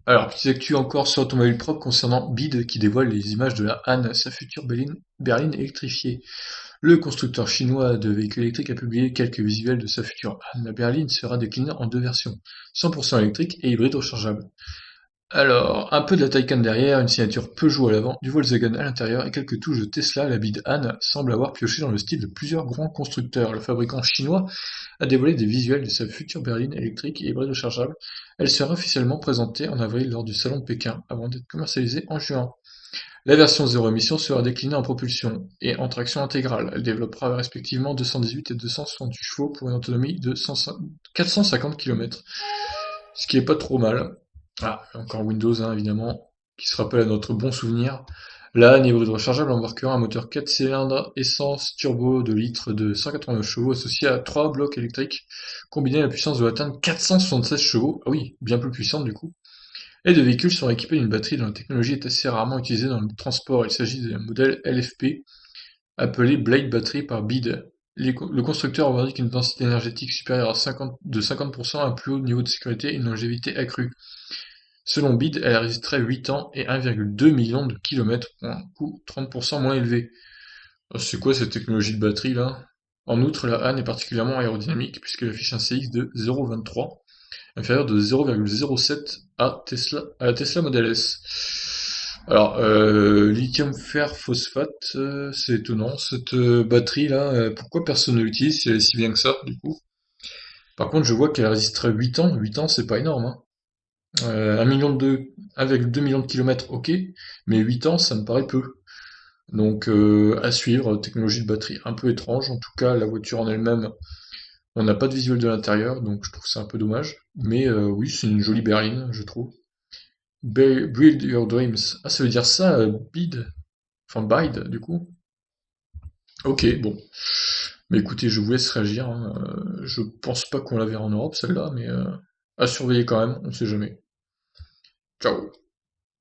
Alors, petite actu encore sur Automobile Propre concernant BYD qui dévoile les images de la Han, sa future berline électrifiée. Le constructeur chinois de véhicules électriques a publié quelques visuels de sa future Han. La berline sera déclinée en deux versions, 100% électrique et hybride rechargeable. Alors, un peu de la Taycan derrière, une signature Peugeot à l'avant, du Volkswagen à l'intérieur et quelques touches de Tesla, la bide Han semble avoir pioché dans le style de plusieurs grands constructeurs. Le fabricant chinois a dévoilé des visuels de sa future berline électrique et hybride rechargeable. Elle sera officiellement présentée en avril lors du salon de Pékin, avant d'être commercialisée en juin. La version zéro émission sera déclinée en propulsion et en traction intégrale. Elle développera respectivement 218 et 268 chevaux pour une autonomie de 450 km, ce qui est pas trop mal. Ah, encore Windows, hein, évidemment, qui se rappelle à notre bon souvenir. La Han hybride rechargeable embarquera un moteur 4 cylindres essence turbo de litres de 189 chevaux associé à 3 blocs électriques combinés à la puissance de atteindre 476 chevaux. Ah oui, bien plus puissante du coup. Les deux véhicules sont équipés d'une batterie dont la technologie est assez rarement utilisée dans le transport. Il s'agit d'un modèle LFP appelé Blade Battery par BYD. Le constructeur revendique une densité énergétique supérieure à 50%, un plus haut niveau de sécurité et une longévité accrue. Selon BYD, elle résisterait 8 ans et 1,2 million de kilomètres pour un coût 30% moins élevé. C'est quoi cette technologie de batterie là? En outre, la Han est particulièrement aérodynamique puisqu'elle affiche un CX de 0,23, inférieur de 0,07 à la Tesla Model S. Alors, lithium fer phosphate, c'est étonnant, cette batterie là, pourquoi personne ne l'utilise si elle est si bien que ça, du coup? Par contre, je vois qu'elle résisterait 8 ans c'est pas énorme, hein. 1,2 million de kilomètres, ok, mais 8 ans, ça me paraît peu. Donc, à suivre, technologie de batterie un peu étrange, en tout cas, la voiture en elle-même, on n'a pas de visuel de l'intérieur, donc je trouve ça un peu dommage. Mais oui, c'est une jolie berline, je trouve. Build your dreams. Ah, ça veut dire ça, bid? Enfin, bide, du coup. Ok, bon. Mais écoutez, je vous laisse réagir, hein. Je pense pas qu'on la verra en Europe, celle-là, mais à surveiller quand même, on sait jamais. Ciao.